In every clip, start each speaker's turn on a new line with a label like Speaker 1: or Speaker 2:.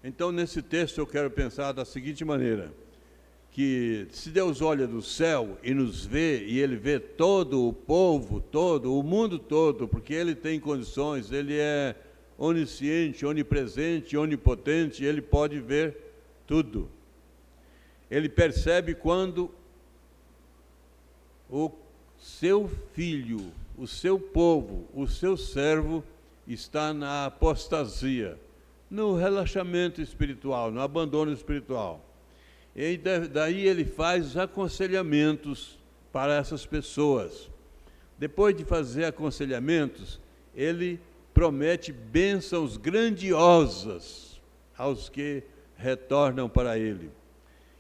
Speaker 1: Então, nesse texto, eu quero pensar da seguinte maneira, que se Deus olha do céu e nos vê, e Ele vê todo o povo, todo, o mundo todo, porque Ele tem condições, Ele é onisciente, onipresente, onipotente, Ele pode ver tudo. Ele percebe quando o seu filho, o seu povo, o seu servo está na apostasia, no relaxamento espiritual, no abandono espiritual. E daí ele faz aconselhamentos para essas pessoas. Depois de fazer aconselhamentos, ele promete bênçãos grandiosas aos que retornam para ele.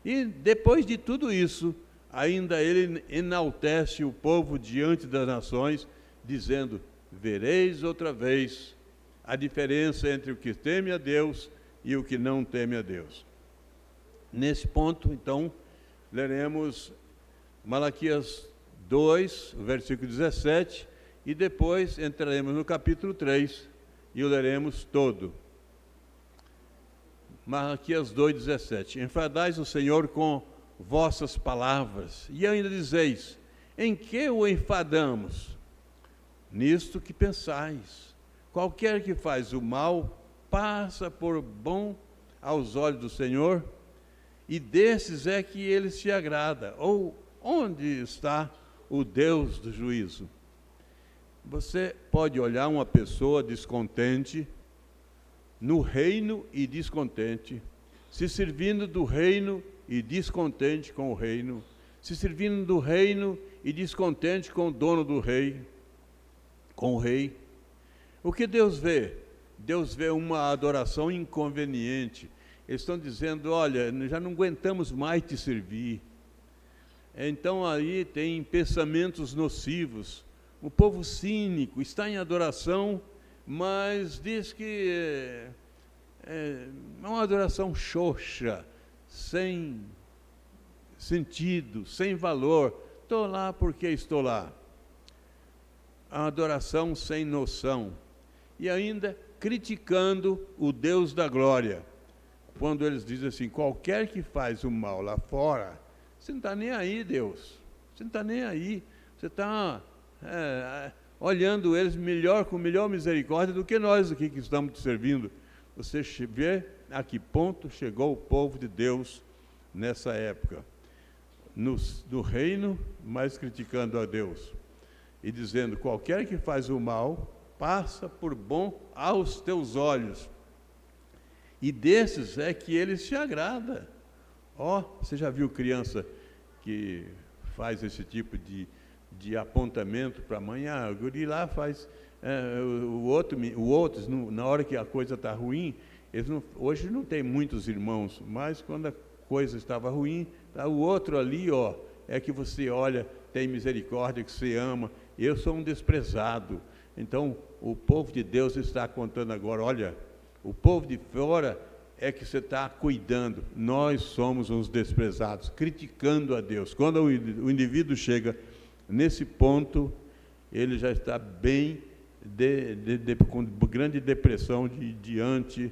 Speaker 1: E depois de tudo isso, ainda ele enaltece o povo diante das nações, dizendo: vereis outra vez a diferença entre o que teme a Deus e o que não teme a Deus. Nesse ponto, então, leremos Malaquias 2, versículo 17, e depois entraremos no capítulo 3 e o leremos todo. Malaquias 2, 17. Enfadais o Senhor com vossas palavras, e ainda dizeis: em que o enfadamos? Nisto que pensais. Qualquer que faz o mal passa por bom aos olhos do Senhor, e desses é que ele se agrada. Ou onde está o Deus do juízo? Você pode olhar uma pessoa descontente no reino e descontente, se servindo do reino e descontente com o reino, se servindo do reino e descontente com o dono do rei, com o rei. O que Deus vê? Deus vê uma adoração inconveniente. Eles estão dizendo: olha, já não aguentamos mais te servir. Então aí tem pensamentos nocivos. O povo cínico está em adoração, mas diz que é uma adoração xoxa, sem sentido, sem valor. Estou lá porque estou lá. A adoração sem noção. E ainda criticando o Deus da glória. Quando eles dizem assim: qualquer que faz o mal lá fora, você não está nem aí, Deus. Você não está nem aí. Você está olhando eles com melhor misericórdia do que nós aqui que estamos te servindo. Você vê a que ponto chegou o povo de Deus nessa época. No reino, mas criticando a Deus. E dizendo: qualquer que faz o mal passa por bom aos teus olhos, e desses é que ele se agrada. Você já viu criança que faz esse tipo de apontamento para a mãe? O guri lá faz, o outro, na hora que a coisa está ruim, hoje não tem muitos irmãos, mas quando a coisa estava ruim, tá o outro ali, é que você olha, tem misericórdia, que você ama. Eu sou um desprezado. Então, o povo de Deus está contando agora: olha, o povo de fora é que você está cuidando. Nós somos uns desprezados, criticando a Deus. Quando o indivíduo nesse ponto, ele já está bem com grande depressão diante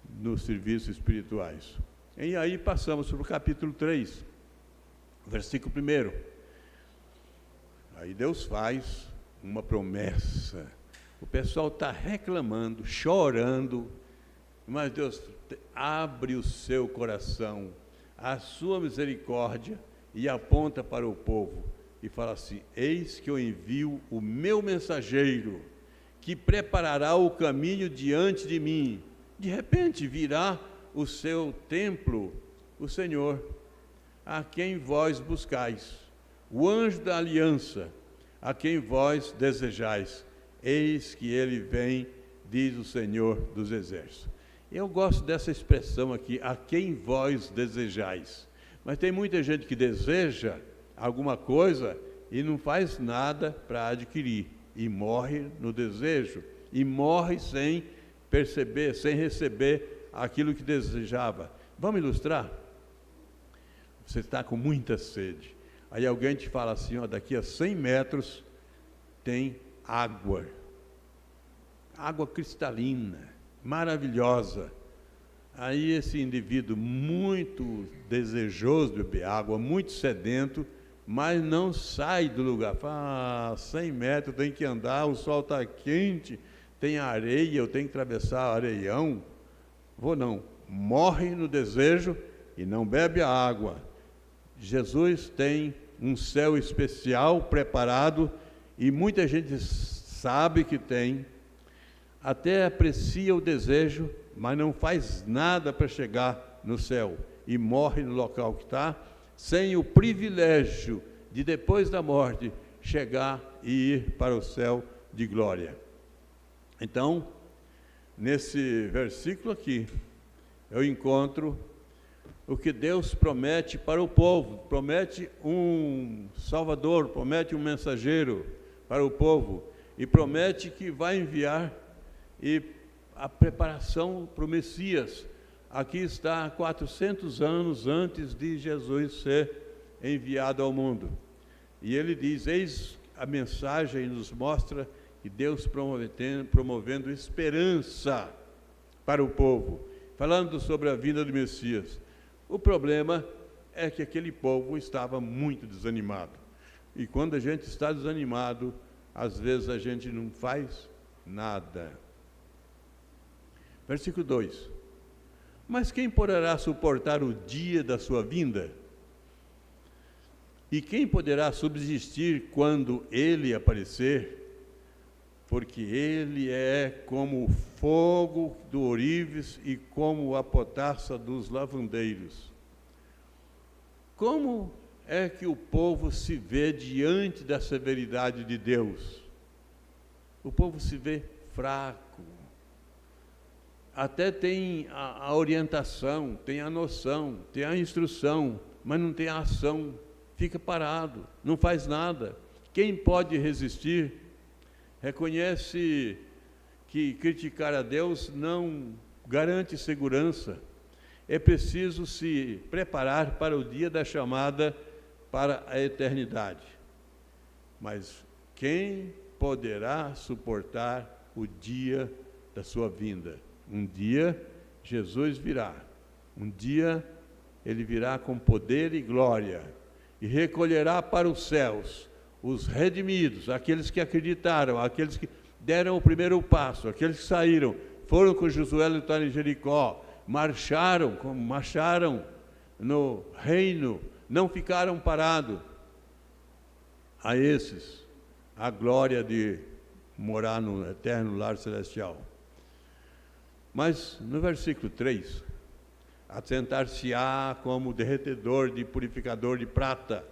Speaker 1: dos serviços espirituais. E aí passamos para o capítulo 3, versículo 1. Aí Deus faz uma promessa. O pessoal está reclamando, chorando, mas Deus abre o seu coração, a sua misericórdia, e aponta para o povo e fala assim: eis que eu envio o meu mensageiro, que preparará o caminho diante de mim. De repente virá o seu templo, o Senhor, a quem vós buscais, o anjo da aliança, a quem vós desejais. Eis que ele vem, diz o Senhor dos Exércitos. Eu gosto dessa expressão aqui: a quem vós desejais. Mas tem muita gente que deseja alguma coisa e não faz nada para adquirir, e morre no desejo, e morre sem perceber, sem receber aquilo que desejava. Vamos ilustrar? Você está com muita sede, aí alguém te fala assim: daqui a 100 metros tem água cristalina, maravilhosa. Aí esse indivíduo muito desejoso de beber água, muito sedento, mas não sai do lugar. Fala, 100 metros, tem que andar, o sol está quente, tem areia, eu tenho que atravessar areião. Vou não. Morre no desejo e não bebe a água. Jesus tem um céu especial preparado e muita gente sabe que tem, até aprecia o desejo, mas não faz nada para chegar no céu e morre no local que está, sem o privilégio de, depois da morte, chegar e ir para o céu de glória. Então, nesse versículo aqui, eu encontro o que Deus promete para o povo. Promete um Salvador, promete um mensageiro para o povo, e promete que vai enviar e a preparação para o Messias. Aqui está 400 anos antes de Jesus ser enviado ao mundo. E ele diz, eis a mensagem nos mostra que Deus promovendo esperança para o povo, falando sobre a vinda do Messias. O problema é que aquele povo estava muito desanimado. E quando a gente está desanimado, às vezes a gente não faz nada. Versículo 2. Mas quem poderá suportar o dia da sua vinda? E quem poderá subsistir quando ele aparecer? Porque ele é como o fogo do ourives e como a potassa dos lavandeiros. Como é que o povo se vê diante da severidade de Deus? O povo se vê fraco. Até tem a orientação, tem a noção, tem a instrução, mas não tem a ação. Fica parado, não faz nada. Quem pode resistir? Reconhece que criticar a Deus não garante segurança. É preciso se preparar para o dia da chamada para a eternidade. Mas quem poderá suportar o dia da sua vinda? Um dia Jesus virá. Um dia ele virá com poder e glória e recolherá para os céus os redimidos, aqueles que acreditaram, aqueles que deram o primeiro passo, aqueles que saíram, foram com Josué lutar em Jericó, marcharam no reino, não ficaram parados. A esses, a glória de morar no eterno lar celestial. Mas no versículo 3, assentar-se-á como derretedor de purificador de prata,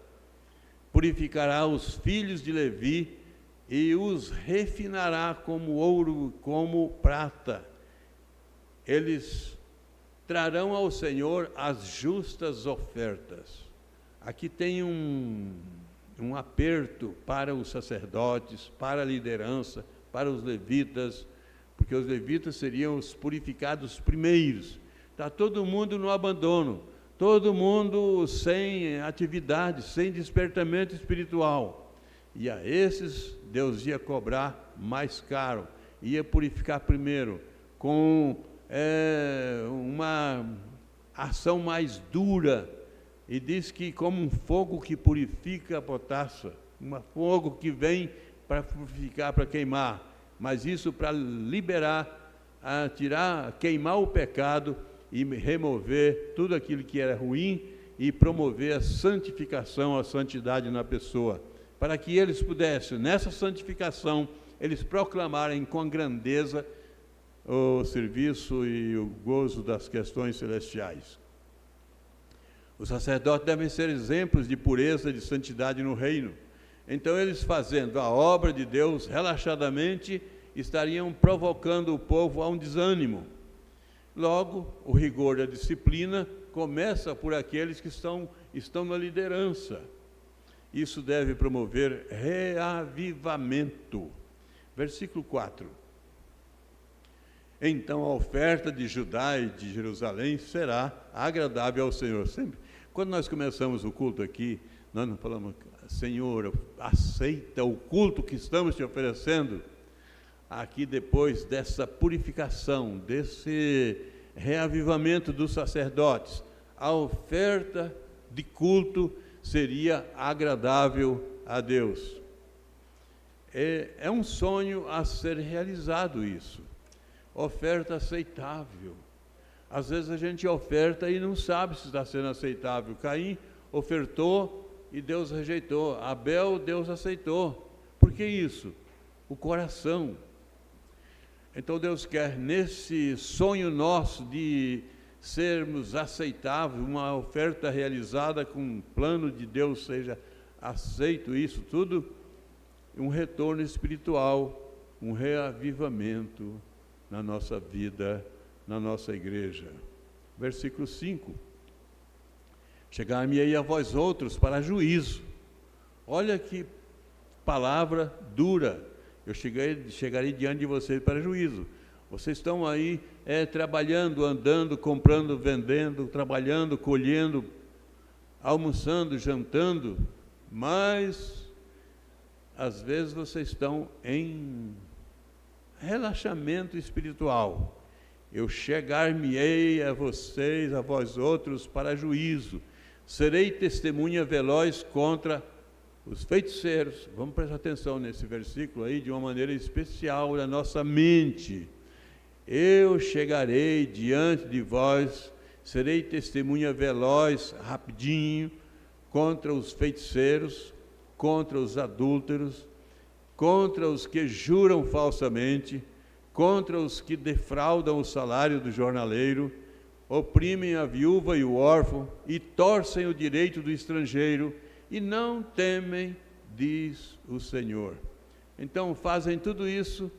Speaker 1: purificará os filhos de Levi e os refinará como ouro, como prata. Eles trarão ao Senhor as justas ofertas. Aqui tem um aperto para os sacerdotes, para a liderança, para os levitas, porque os levitas seriam os purificados primeiros. Está todo mundo no abandono, todo mundo sem atividade, sem despertamento espiritual. E a esses Deus ia cobrar mais caro, ia purificar primeiro, com uma ação mais dura. E diz que como um fogo que purifica a potassa, um fogo que vem para purificar, para queimar, mas isso para liberar, queimar o pecado e remover tudo aquilo que era ruim e promover a santificação, a santidade na pessoa, para que eles pudessem, nessa santificação, eles proclamarem com grandeza o serviço e o gozo das questões celestiais. Os sacerdotes devem ser exemplos de pureza e de santidade no reino. Então, eles fazendo a obra de Deus relaxadamente, estariam provocando o povo a um desânimo. Logo, o rigor da disciplina começa por aqueles que estão na liderança. Isso deve promover reavivamento. Versículo 4. Então a oferta de Judá e de Jerusalém será agradável ao Senhor. Sempre, quando nós começamos o culto aqui, nós não falamos, Senhor, aceita o culto que estamos te oferecendo. Aqui, depois dessa purificação, desse reavivamento dos sacerdotes. A oferta de culto seria agradável a Deus. É um sonho a ser realizado isso. Oferta aceitável. Às vezes a gente oferta e não sabe se está sendo aceitável. Caim ofertou e Deus rejeitou. Abel, Deus aceitou. Por que isso? O coração. Então Deus quer, nesse sonho nosso de sermos aceitáveis, uma oferta realizada com um plano de Deus seja aceito, isso tudo, um retorno espiritual, um reavivamento na nossa vida, na nossa igreja. Versículo 5. Chegar-me-ei a vós outros para juízo. Olha que palavra dura. Eu chegarei diante de vocês para juízo. Vocês estão aí trabalhando, andando, comprando, vendendo, trabalhando, colhendo, almoçando, jantando, mas às vezes vocês estão em relaxamento espiritual. Eu chegar-me-ei a vocês, a vós outros, para juízo. Serei testemunha veloz contra os feiticeiros. Vamos prestar atenção nesse versículo aí de uma maneira especial na nossa mente. Eu chegarei diante de vós, serei testemunha veloz, rapidinho, contra os feiticeiros, contra os adúlteros, contra os que juram falsamente, contra os que defraudam o salário do jornaleiro, oprimem a viúva e o órfão, e torcem o direito do estrangeiro, e não temem, diz o Senhor. Então fazem tudo isso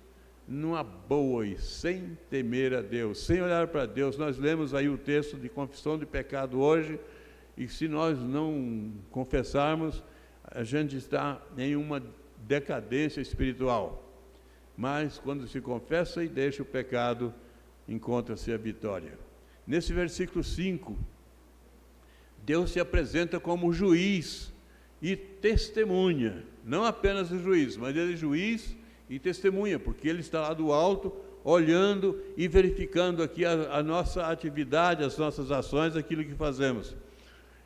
Speaker 1: numa boa e sem temer a Deus, sem olhar para Deus. Nós lemos aí o texto de confissão de pecado hoje, e se nós não confessarmos, a gente está em uma decadência espiritual. Mas quando se confessa e deixa o pecado, encontra-se a vitória. Nesse versículo 5, Deus se apresenta como juiz e testemunha, não apenas o juiz, mas ele é juiz e testemunha, porque ele está lá do alto, olhando e verificando aqui a nossa atividade, as nossas ações, aquilo que fazemos.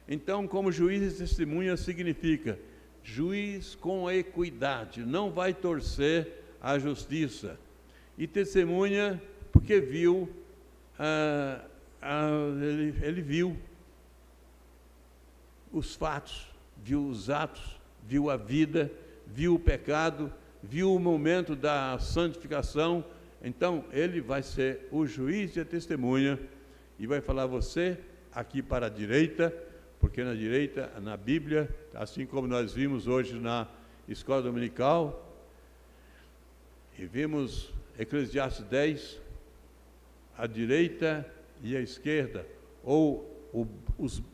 Speaker 1: Então, como juiz e testemunha significa juiz com equidade, não vai torcer a justiça. E testemunha porque viu, ele viu os fatos, viu os atos, viu a vida, viu o pecado, viu o momento da santificação. Então, ele vai ser o juiz e a testemunha e vai falar você aqui para a direita, porque na direita, na Bíblia, assim como nós vimos hoje na escola dominical, e vimos Eclesiastes 10, a direita e a esquerda, ou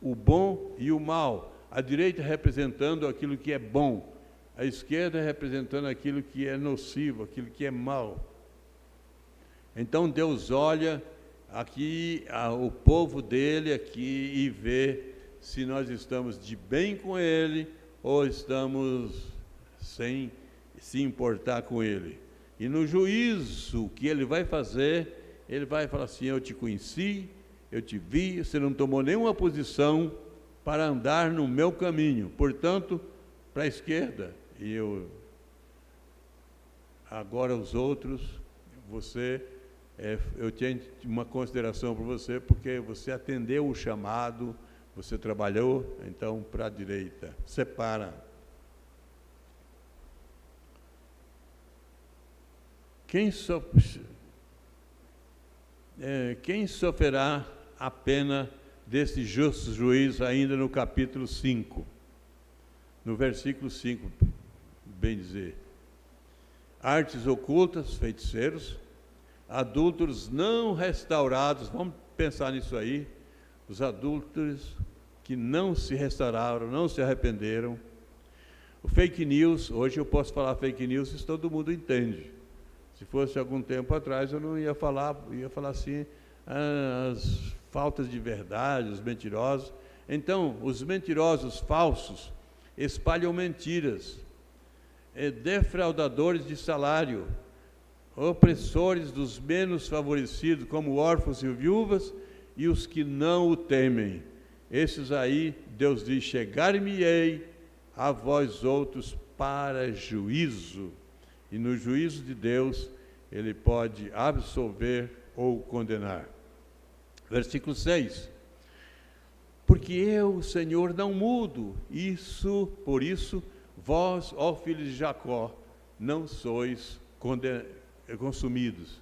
Speaker 1: o bom e o mal, a direita representando aquilo que é bom, a esquerda representando aquilo que é nocivo, aquilo que é mal. Então Deus olha aqui o povo dele aqui e vê se nós estamos de bem com ele ou estamos sem se importar com ele. E no juízo que ele vai fazer, ele vai falar assim: eu te conheci, eu te vi, você não tomou nenhuma posição para andar no meu caminho, portanto, para a esquerda. E agora os outros, eu tenho uma consideração por você, porque você atendeu o chamado, você trabalhou, então para a direita. Separa. Quem sofrerá a pena desse justo juiz, ainda no capítulo 5, no versículo 5, bem dizer: artes ocultas, feiticeiros, adúlteros não restaurados. Vamos pensar nisso aí, os adúlteros que não se restauraram, não se arrependeram. O fake news, hoje eu posso falar fake news, isso todo mundo entende. Se fosse algum tempo atrás, eu não ia falar, assim, as faltas de verdade, os mentirosos. Então, os mentirosos falsos espalham mentiras, defraudadores de salário, opressores dos menos favorecidos, como órfãos e viúvas, e os que não o temem. Esses aí, Deus diz, chegar-me-ei a vós outros para juízo. E no juízo de Deus, ele pode absolver ou condenar. Versículo 6. Porque eu, o Senhor, não mudo. Por isso, vós, ó filhos de Jacó, não sois consumidos.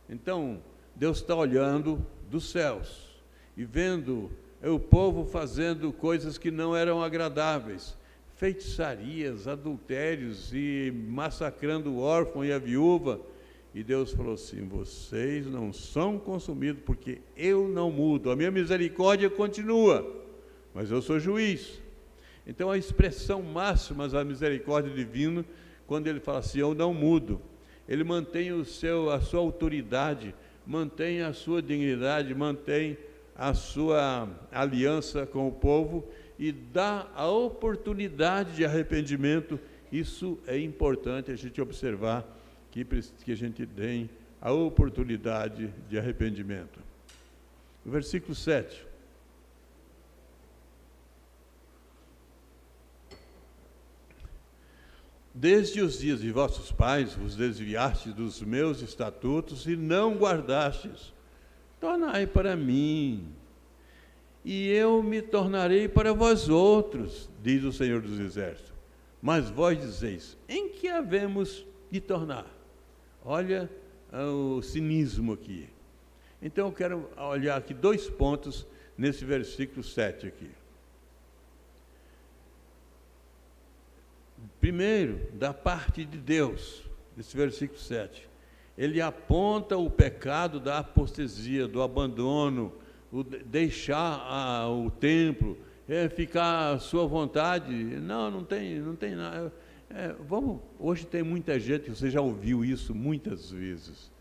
Speaker 1: Então, Deus está olhando dos céus e vendo o povo fazendo coisas que não eram agradáveis, feitiçarias, adultérios e massacrando o órfão e a viúva. E Deus falou assim: vocês não são consumidos porque eu não mudo, a minha misericórdia continua, mas eu sou juiz. Então a expressão máxima da misericórdia divina, quando ele fala assim, eu não mudo, ele mantém a sua autoridade, mantém a sua dignidade, mantém a sua aliança com o povo e dá a oportunidade de arrependimento. Isso é importante a gente observar, que a gente dê a oportunidade de arrependimento. O versículo 7. Desde os dias de vossos pais vos desviastes dos meus estatutos e não guardastes. Tornai para mim, e eu me tornarei para vós outros, diz o Senhor dos Exércitos. Mas vós dizeis, em que havemos de tornar? Olha o cinismo aqui. Então eu quero olhar aqui 2 pontos nesse versículo 7 aqui. Primeiro, da parte de Deus, nesse versículo 7, ele aponta o pecado da apostasia, do abandono, o deixar o templo, ficar à sua vontade. Não tem nada. Hoje tem muita gente, você já ouviu isso muitas vezes,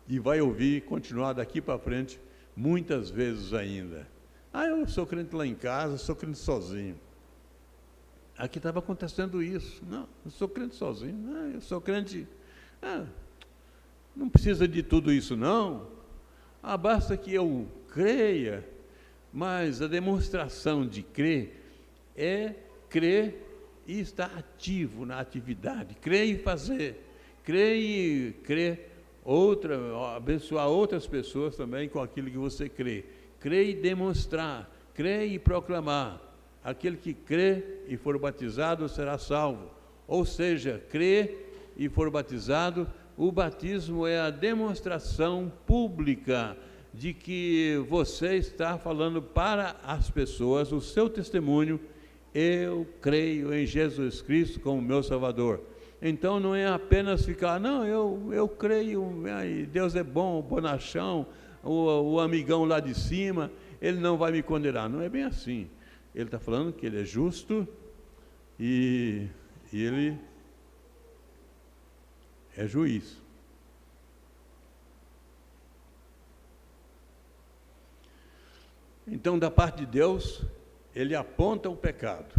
Speaker 1: e vai ouvir, continuar daqui para frente, muitas vezes ainda. Eu sou crente lá em casa, sou crente sozinho. Aqui estava acontecendo isso. Não, eu sou crente sozinho. Não, eu sou crente. Não precisa de tudo isso, não. Basta que eu creia. Mas a demonstração de crer é crer e estar ativo na atividade. Crer e fazer. Crer e abençoar outras pessoas também com aquilo que você crê. Crer e demonstrar. Crer e proclamar. Aquele que crê e for batizado será salvo. Ou seja, crê e for batizado, o batismo é a demonstração pública de que você está falando para as pessoas o seu testemunho. Eu creio em Jesus Cristo como meu Salvador. Então não é apenas ficar, eu creio, Deus é bom, o bonachão, o amigão lá de cima, ele não vai me condenar. Não é bem assim. Ele está falando que ele é justo e ele é juiz. Então, da parte de Deus, ele aponta o pecado,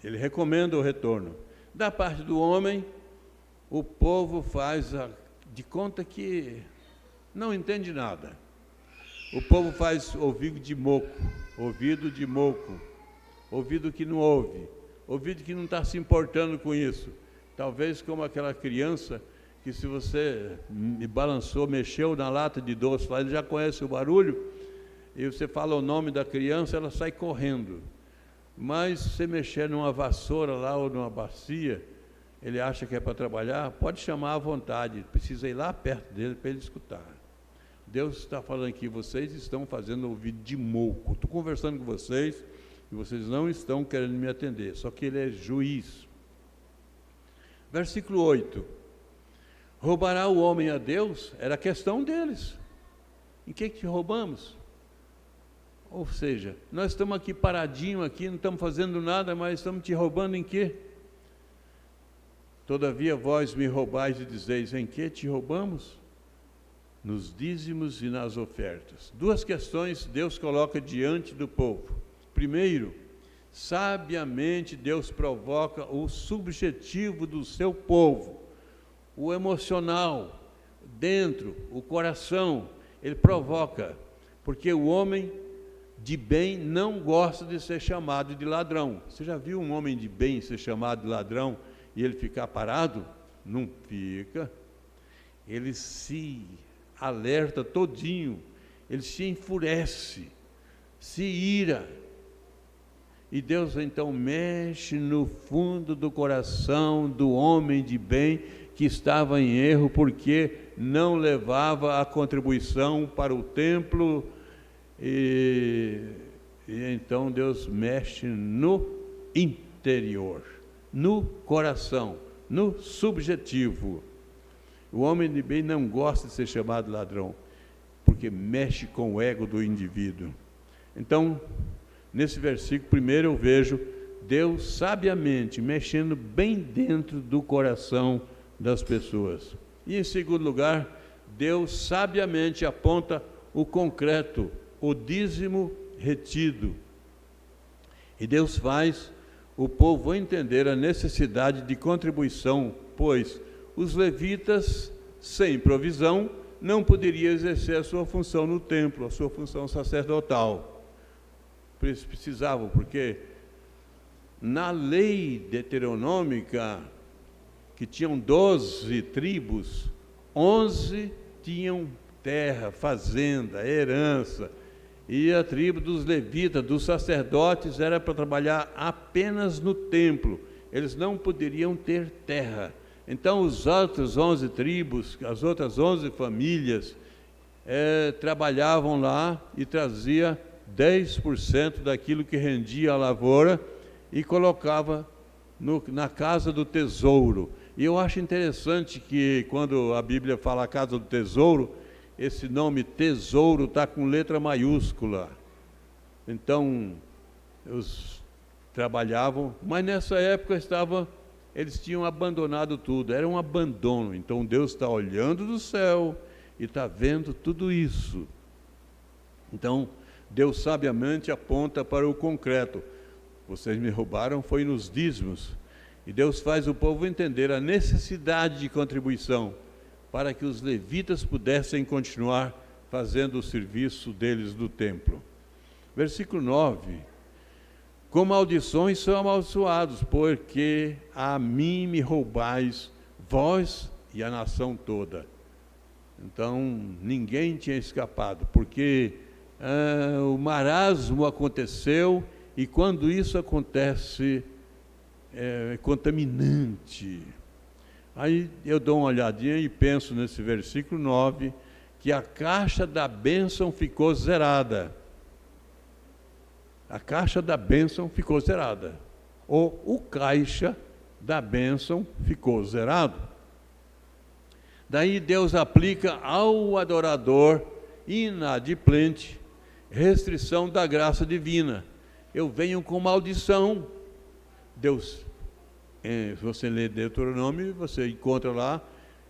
Speaker 1: ele recomenda o retorno. Da parte do homem, o povo faz de conta que não entende nada. O povo faz ouvido de moco, ouvido que não ouve, ouvido que não está se importando com isso. Talvez como aquela criança que, se você balançou, mexeu na lata de doce lá, ele já conhece o barulho, e você fala o nome da criança, ela sai correndo. Mas se você mexer numa vassoura lá ou numa bacia, ele acha que é para trabalhar, pode chamar à vontade, precisa ir lá perto dele para ele escutar. Deus está falando aqui, vocês estão fazendo ouvido de moco. Estou conversando com vocês, e vocês não estão querendo me atender, só que ele é juiz. Versículo 8. Roubará o homem a Deus? Era a questão deles. Em que roubamos? Ou seja, nós estamos aqui paradinho aqui, não estamos fazendo nada, mas estamos te roubando em quê? Todavia vós me roubais e dizeis, em que te roubamos? Nos dízimos e nas ofertas. 2 questões Deus coloca diante do povo. Primeiro, sabiamente Deus provoca o subjetivo do seu povo. o emocional, dentro, o coração, ele provoca, porque o homem de bem não gosta de ser chamado de ladrão. Você já viu um homem de bem ser chamado de ladrão e ele ficar parado? Não fica. Ele se alerta todinho, ele se enfurece, se ira. E Deus então mexe no fundo do coração do homem de bem que estava em erro, porque não levava a contribuição para o templo, e então Deus mexe no interior, no coração, no subjetivo. O homem de bem não gosta de ser chamado ladrão, porque mexe com o ego do indivíduo. Então, nesse versículo, primeiro eu vejo Deus sabiamente mexendo bem dentro do coração das pessoas. E em segundo lugar, Deus sabiamente aponta o concreto, o dízimo retido. E Deus faz o povo entender a necessidade de contribuição, pois os levitas, sem provisão, não poderiam exercer a sua função no templo, a sua função sacerdotal. Eles precisavam, porque na lei deuteronômica, que tinham 12 tribos, 11 tinham terra, fazenda, herança, e a tribo dos levitas, dos sacerdotes, era para trabalhar apenas no templo, eles não poderiam ter terra. Então os outros 11 tribos, as outras 11 famílias, trabalhavam lá e trazia 10% daquilo que rendia a lavoura e colocava na casa do tesouro. E eu acho interessante que quando a Bíblia fala casa do tesouro, esse nome tesouro está com letra maiúscula. Então, eles trabalhavam, mas nessa época eles tinham abandonado tudo, era um abandono. Então Deus está olhando do céu e está vendo tudo isso. Então, Deus sabiamente aponta para o concreto. Vocês me roubaram, foi nos dízimos. E Deus faz o povo entender a necessidade de contribuição para que os levitas pudessem continuar fazendo o serviço deles do templo. Versículo 9. Com maldições são amaldiçoados, porque a mim me roubais, vós e a nação toda. Então, ninguém tinha escapado, porque o marasmo aconteceu, e quando isso acontece, é contaminante. Aí eu dou uma olhadinha e penso nesse versículo 9, que a caixa da bênção ficou zerada. A caixa da bênção ficou zerada. Ou o caixa da bênção ficou zerado. Daí Deus aplica ao adorador inadimplente restrição da graça divina. Eu venho com maldição. Deus, se você lê Deuteronômio, você encontra lá,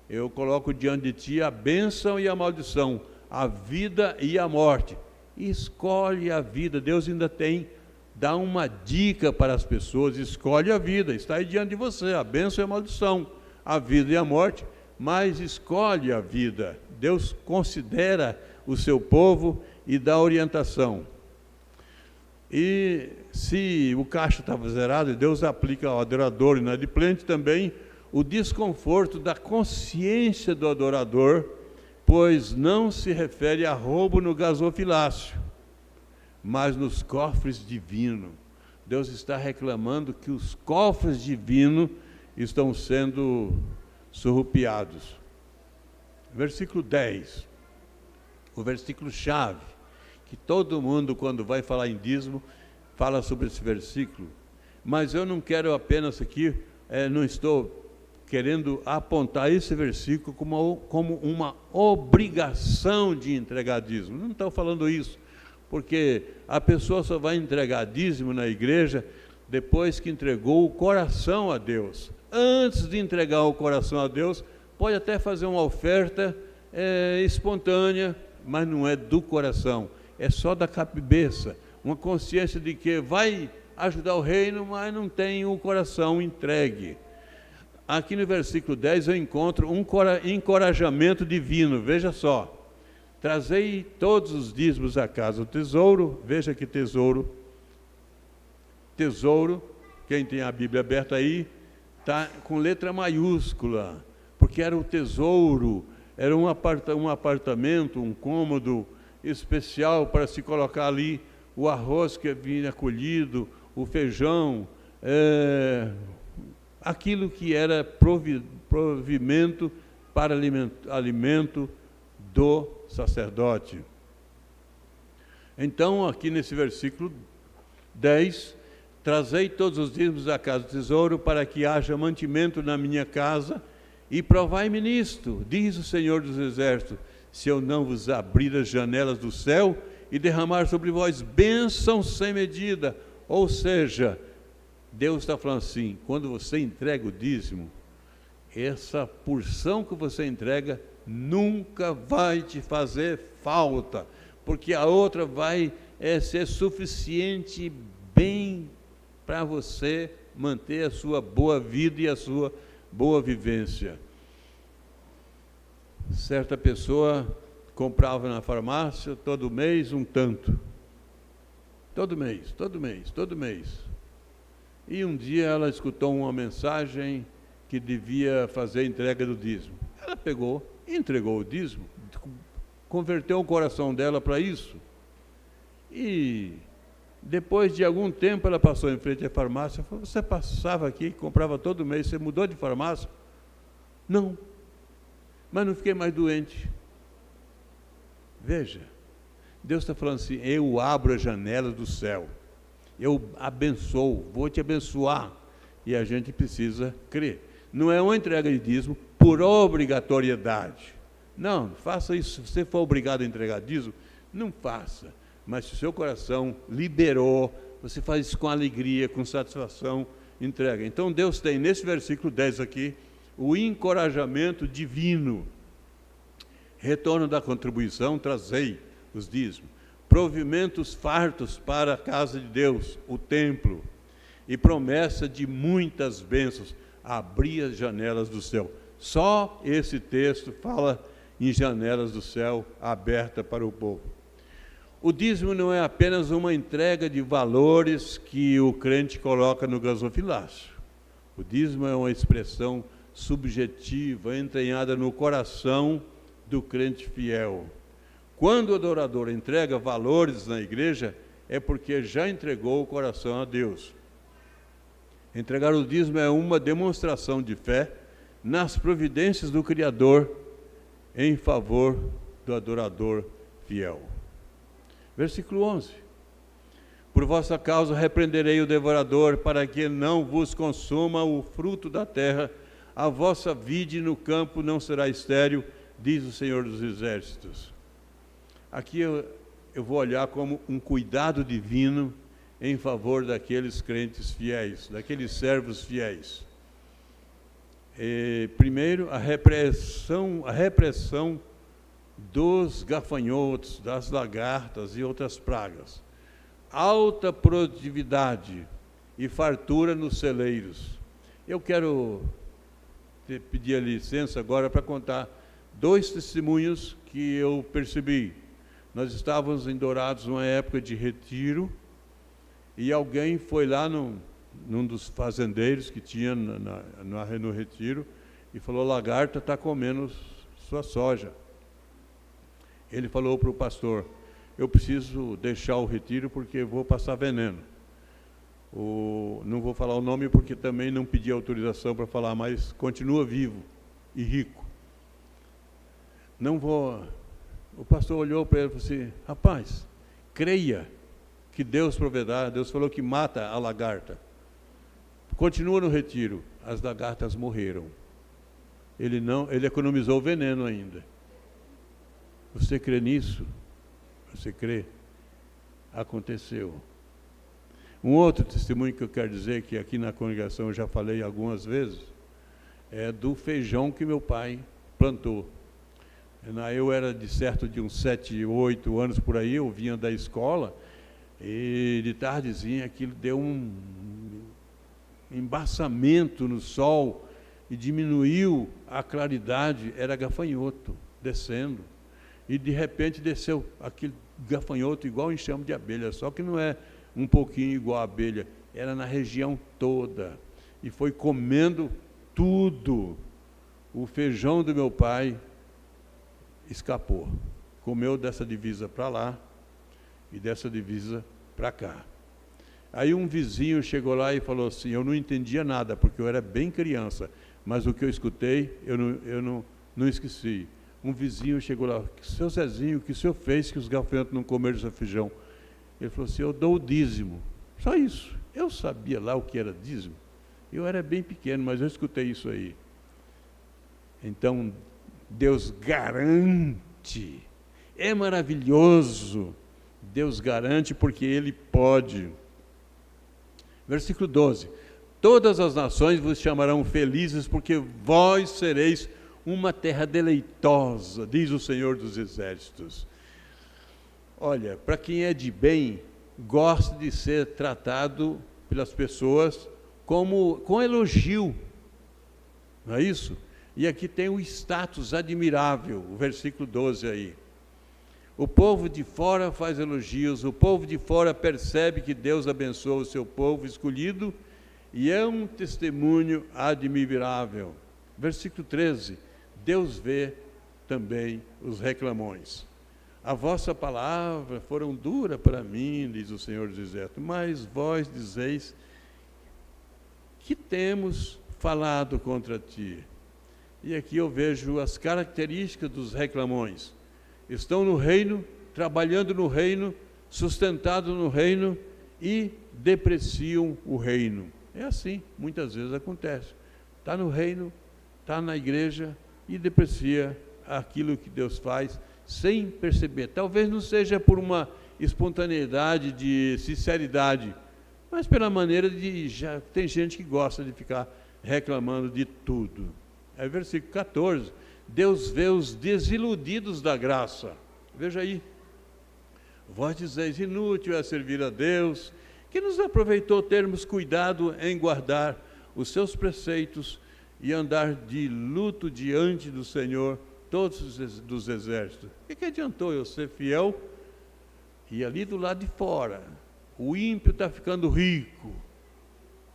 Speaker 1: eu coloco diante de ti a bênção e a maldição, a vida e a morte. Escolhe a vida. Deus ainda dá uma dica para as pessoas: escolhe a vida, está aí diante de você, a bênção e a maldição, a vida e a morte, mas escolhe a vida. Deus considera o seu povo e dá orientação. E se o caixa estava zerado, Deus aplica ao adorador inadimplente também o desconforto da consciência do adorador, pois não se refere a roubo no gasofilácio, mas nos cofres divinos. Deus está reclamando que os cofres divinos estão sendo surrupiados. Versículo 10, o versículo chave, que todo mundo, quando vai falar em dízimo, fala sobre esse versículo, mas eu não quero apenas aqui, não estou querendo apontar esse versículo como uma obrigação de entregar dízimo. Não estou falando isso, porque a pessoa só vai entregar dízimo na igreja depois que entregou o coração a Deus. Antes de entregar o coração a Deus, pode até fazer uma oferta espontânea, mas não é do coração, é só da cabeça, uma consciência de que vai ajudar o reino, mas não tem o coração entregue. aqui no versículo 10 eu encontro um encorajamento divino, veja só. Trazei todos os dízimos à casa do tesouro, veja que tesouro, quem tem a Bíblia aberta aí, está com letra maiúscula, porque era o tesouro, era um apartamento, um cômodo especial para se colocar ali o arroz que vinha colhido, o feijão, aquilo que era provimento para alimento do sacerdote. Então, aqui nesse versículo 10, trazei todos os dízimos da casa do tesouro, para que haja mantimento na minha casa, e provai-me nisto, diz o Senhor dos Exércitos, se eu não vos abrir as janelas do céu e derramar sobre vós bênçãos sem medida. Ou seja, Deus está falando assim, quando você entrega o dízimo, essa porção que você entrega nunca vai te fazer falta, porque a outra vai ser suficiente bem para você manter a sua boa vida e a sua boa vivência. Certa pessoa comprava na farmácia todo mês um tanto. Todo mês. E um dia ela escutou uma mensagem que devia fazer a entrega do dízimo. Ela pegou, entregou o dízimo, converteu o coração dela para isso. E depois de algum tempo ela passou em frente à farmácia e falou, você passava aqui, comprava todo mês, você mudou de farmácia? Não, mas não fiquei mais doente. Veja, Deus está falando assim, eu abro as janelas do céu, eu abençoo, vou te abençoar, e a gente precisa crer. Não é uma entrega de dízimo por obrigatoriedade. Não, faça isso. Se você for obrigado a entregar dízimo, não faça. Mas se o seu coração liberou, você faz isso com alegria, com satisfação, entrega. Então Deus tem nesse versículo 10 aqui, o encorajamento divino. Retorno da contribuição, trazei os dízimos. Provimentos fartos para a casa de Deus, o templo. E promessa de muitas bênçãos, abrir as janelas do céu. Só esse texto fala em janelas do céu aberta para o povo. O dízimo não é apenas uma entrega de valores que o crente coloca no gasofilácio. O dízimo é uma expressão subjetiva, entranhada no coração do crente fiel. Quando o adorador entrega valores na igreja, é porque já entregou o coração a Deus. Entregar o dízimo é uma demonstração de fé nas providências do Criador em favor do adorador fiel. Versículo 11. Por vossa causa repreenderei o devorador, para que não vos consuma o fruto da terra, a vossa vide no campo não será estéril, diz o Senhor dos Exércitos. Aqui eu vou olhar como um cuidado divino em favor daqueles crentes fiéis, daqueles servos fiéis. Primeiro, a repressão dos gafanhotos, das lagartas e outras pragas. Alta produtividade e fartura nos celeiros. Eu quero pedir a licença agora para contar 2 testemunhos que eu percebi. Nós estávamos em Dourados numa época de retiro e alguém foi lá num dos fazendeiros que tinha no retiro e falou, lagarta está comendo sua soja. Ele falou para o pastor, eu preciso deixar o retiro porque vou passar veneno. Não vou falar o nome porque também não pedi autorização para falar, mas continua vivo e rico. Não vou... O pastor olhou para ele e falou assim, rapaz, creia que Deus proverá, Deus falou que mata a lagarta. Continua no retiro, as lagartas morreram. Ele economizou o veneno ainda. Você crê nisso? Você crê? Aconteceu. Um outro testemunho que eu quero dizer, que aqui na congregação eu já falei algumas vezes, é do feijão que meu pai plantou. Eu era de uns 7, 8 anos por aí, eu vinha da escola, e de tardezinha aquilo deu um embaçamento no sol, e diminuiu a claridade, era gafanhoto descendo. E de repente desceu aquele gafanhoto igual enxame de abelha, só que não é um pouquinho igual a abelha, era na região toda. E foi comendo tudo. O feijão do meu pai escapou. Comeu dessa divisa para lá e dessa divisa para cá. Aí um vizinho chegou lá e falou assim, eu não entendia nada, porque eu era bem criança, mas o que eu escutei, eu não esqueci. Um vizinho chegou lá, seu Zezinho, o que o senhor fez que os gafanhotos não comeram seu feijão? Ele falou assim, eu dou o dízimo. Só isso. Eu sabia lá o que era dízimo. Eu era bem pequeno, mas eu escutei isso aí. Então, Deus garante. É maravilhoso. Deus garante porque Ele pode. Versículo 12. Todas as nações vos chamarão felizes, porque vós sereis uma terra deleitosa, diz o Senhor dos Exércitos. Olha, para quem é de bem, gosta de ser tratado pelas pessoas com elogio, não é isso? E aqui tem um status admirável, o versículo 12 aí. O povo de fora faz elogios, o povo de fora percebe que Deus abençoa o seu povo escolhido e é um testemunho admirável. Versículo 13, Deus vê também os reclamões. A vossa palavra foram dura para mim, diz o Senhor dos Exércitos, mas vós dizeis que temos falado contra ti. E aqui eu vejo as características dos reclamões. Estão no reino, trabalhando no reino, sustentados no reino e depreciam o reino. É assim, muitas vezes acontece. Está no reino, está na igreja e deprecia aquilo que Deus faz sem perceber. Talvez não seja por uma espontaneidade de sinceridade, mas pela maneira de... já tem gente que gosta de ficar reclamando de tudo. É versículo 14. Deus vê os desiludidos da graça. Veja aí. Vós dizeis, inútil é servir a Deus, que nos aproveitou termos cuidado em guardar os seus preceitos e andar de luto diante do Senhor, todos dos exércitos. O que adiantou eu ser fiel? E ali do lado de fora, o ímpio está ficando rico,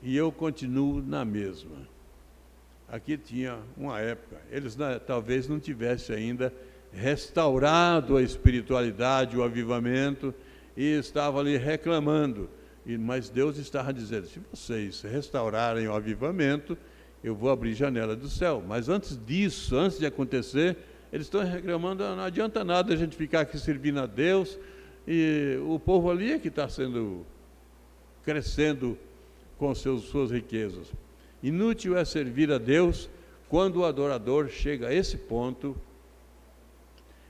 Speaker 1: e eu continuo na mesma. Aqui tinha uma época, eles talvez não tivessem ainda restaurado a espiritualidade, o avivamento, e estavam ali reclamando. Mas Deus estava dizendo, se vocês restaurarem o avivamento, eu vou abrir janela do céu. Mas antes disso, antes de acontecer, eles estão reclamando, não adianta nada a gente ficar aqui servindo a Deus, e o povo ali é que está crescendo com suas riquezas. Inútil é servir a Deus quando o adorador chega a esse ponto,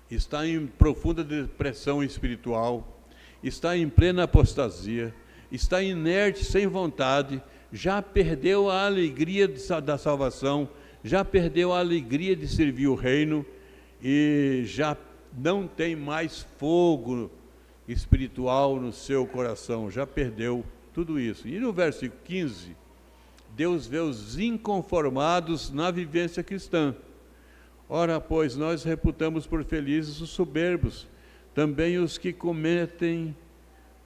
Speaker 1: está em profunda depressão espiritual, está em plena apostasia, está inerte, sem vontade, já perdeu a alegria da salvação, já perdeu a alegria de servir o reino e já não tem mais fogo espiritual no seu coração, já perdeu tudo isso. E no versículo 15, Deus vê os inconformados na vivência cristã. Ora, pois, nós reputamos por felizes os soberbos, também os que cometem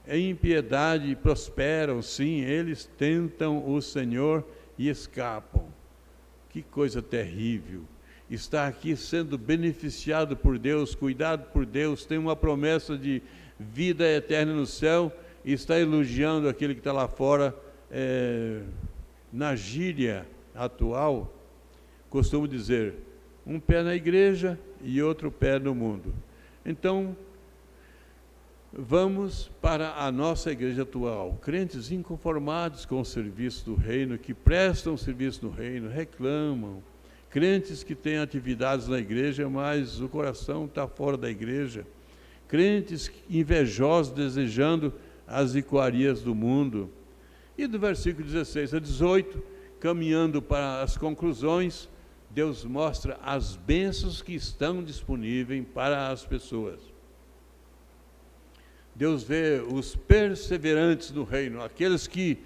Speaker 1: impiedade prosperam, sim, eles tentam o Senhor e escapam. Que coisa terrível! Está aqui sendo beneficiado por Deus, cuidado por Deus, tem uma promessa de vida eterna no céu, e está elogiando aquele que está lá fora. Na gíria atual, costumo dizer, um pé na igreja e outro pé no mundo. Então, vamos para a nossa igreja atual. Crentes inconformados com o serviço do reino, que prestam serviço no reino, reclamam. Crentes que têm atividades na igreja, mas o coração está fora da igreja. Crentes invejosos, desejando as iguarias do mundo. E do versículo 16 a 18, caminhando para as conclusões, Deus mostra as bênçãos que estão disponíveis para as pessoas. Deus vê os perseverantes no reino, aqueles que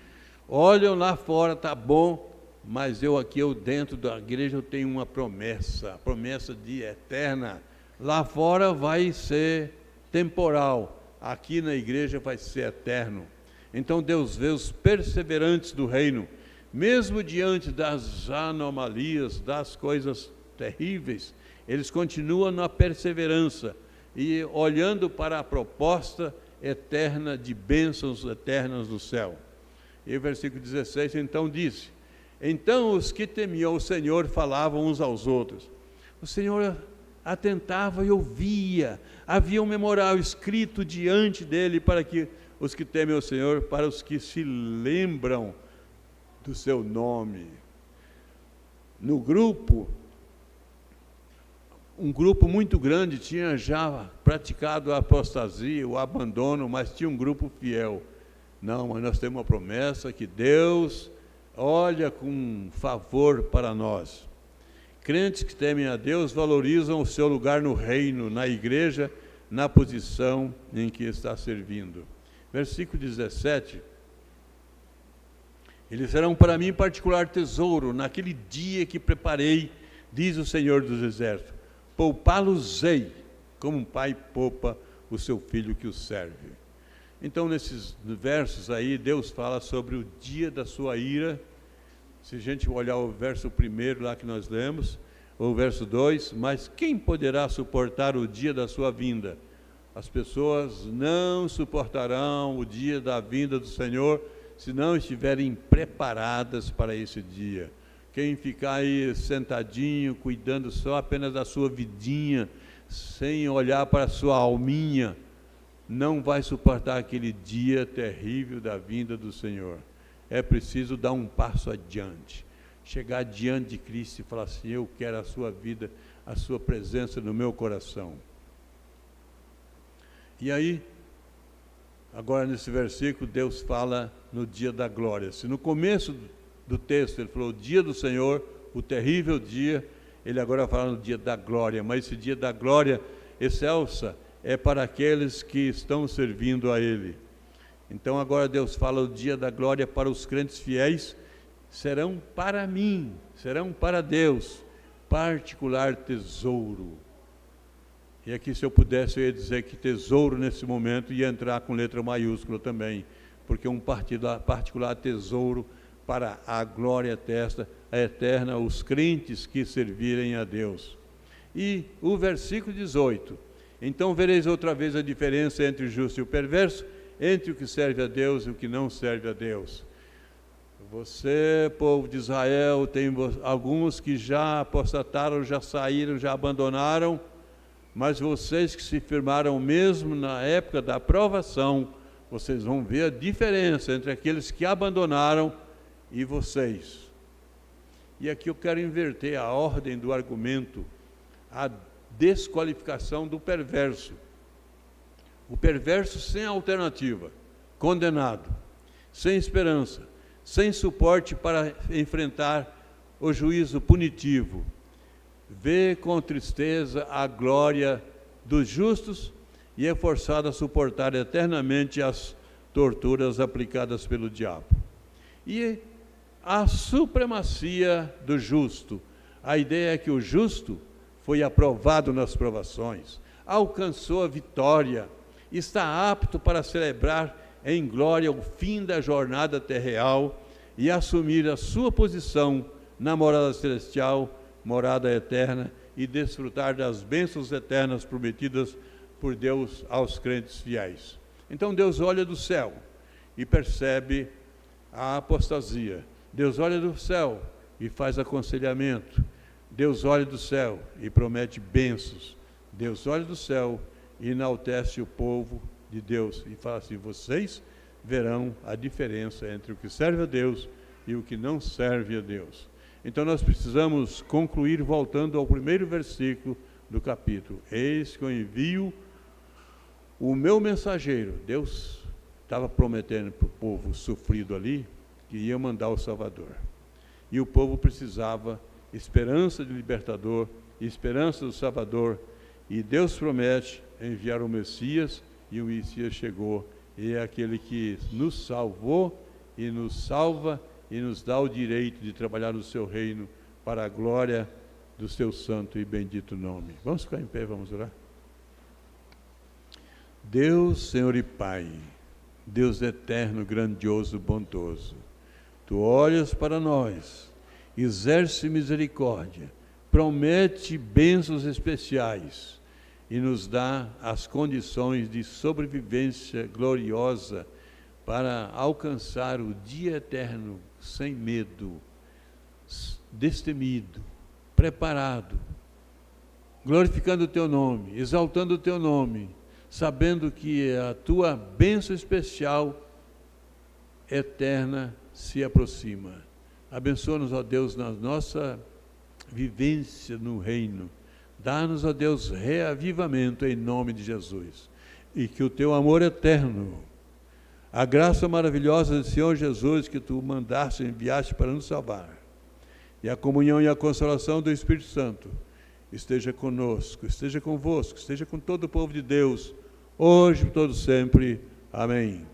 Speaker 1: olham lá fora, está bom, mas eu dentro da igreja eu tenho uma promessa, a promessa de eterna. Lá fora vai ser temporal, aqui na igreja vai ser eterno. Então Deus vê os perseverantes do reino, mesmo diante das anomalias, das coisas terríveis, eles continuam na perseverança e olhando para a proposta eterna de bênçãos eternas do céu. E o versículo 16, então disse: então os que temiam o Senhor falavam uns aos outros. O Senhor atentava e ouvia, havia um memorial escrito diante dele para que os que temem o Senhor, para os que se lembram do seu nome. No grupo, um grupo muito grande tinha já praticado a apostasia, o abandono, mas tinha um grupo fiel. Não, mas nós temos uma promessa que Deus olha com favor para nós. Crentes que temem a Deus valorizam o seu lugar no reino, na igreja, na posição em que está servindo. Versículo 17. Eles serão para mim particular tesouro, naquele dia que preparei, diz o Senhor dos Exércitos. Poupá-los-ei, como um pai poupa o seu filho que o serve. Então, nesses versos aí, Deus fala sobre o dia da sua ira. Se a gente olhar o verso 1 lá que nós lemos, ou o verso 2, mas quem poderá suportar o dia da sua vinda? As pessoas não suportarão o dia da vinda do Senhor se não estiverem preparadas para esse dia. Quem ficar aí sentadinho, cuidando só apenas da sua vidinha, sem olhar para a sua alminha, não vai suportar aquele dia terrível da vinda do Senhor. É preciso dar um passo adiante, chegar diante de Cristo e falar assim: eu quero a sua vida, a sua presença no meu coração. E aí, agora nesse versículo, Deus fala no dia da glória. Se no começo do texto ele falou o dia do Senhor, o terrível dia, ele agora fala no dia da glória, mas esse dia da glória excelsa é para aqueles que estão servindo a Ele. Então agora Deus fala o dia da glória para os crentes fiéis, serão para mim, serão para Deus, particular tesouro. E aqui, se eu pudesse, eu ia dizer que tesouro nesse momento ia entrar com letra maiúscula também, porque um particular tesouro para a glória eterna, os crentes que servirem a Deus. E o versículo 18, então vereis outra vez a diferença entre o justo e o perverso, entre o que serve a Deus e o que não serve a Deus. Você, povo de Israel, tem alguns que já apostataram, já saíram, já abandonaram, mas vocês que se firmaram mesmo na época da provação, vocês vão ver a diferença entre aqueles que abandonaram e vocês. E aqui eu quero inverter a ordem do argumento, a desqualificação do perverso. O perverso sem alternativa, condenado, sem esperança, sem suporte para enfrentar o juízo punitivo, vê com tristeza a glória dos justos e é forçado a suportar eternamente as torturas aplicadas pelo diabo. E a supremacia do justo, a ideia é que o justo foi aprovado nas provações, alcançou a vitória, está apto para celebrar em glória o fim da jornada terrenal e assumir a sua posição na morada celestial, morada eterna, e desfrutar das bênçãos eternas prometidas por Deus aos crentes fiéis. Então Deus olha do céu e percebe a apostasia. Deus olha do céu e faz aconselhamento. Deus olha do céu e promete bênçãos. Deus olha do céu e enaltece o povo de Deus e fala assim: vocês verão a diferença entre o que serve a Deus e o que não serve a Deus. Então nós precisamos concluir voltando ao primeiro versículo do capítulo. Eis que eu envio o meu mensageiro. Deus estava prometendo para o povo sofrido ali que ia mandar o Salvador. E o povo precisava esperança de libertador, esperança do Salvador. E Deus promete enviar o Messias, e o Messias chegou. E é aquele que nos salvou e nos salva e nos dá o direito de trabalhar no seu reino para a glória do seu santo e bendito nome. Vamos ficar em pé, vamos orar. Deus, Senhor e Pai, Deus eterno, grandioso, bondoso, Tu olhas para nós, exerce misericórdia, promete bênçãos especiais e nos dá as condições de sobrevivência gloriosa para alcançar o dia eterno sem medo, destemido, preparado, glorificando o Teu nome, exaltando o Teu nome, sabendo que a Tua bênção especial eterna se aproxima. Abençoa-nos, ó Deus, na nossa vivência no reino. Dá-nos, ó Deus, reavivamento em nome de Jesus. E que o Teu amor eterno, a graça maravilhosa do Senhor Jesus, que Tu mandaste e enviaste para nos salvar, e a comunhão e a consolação do Espírito Santo, esteja conosco, esteja convosco, esteja com todo o povo de Deus, hoje e todo sempre. Amém.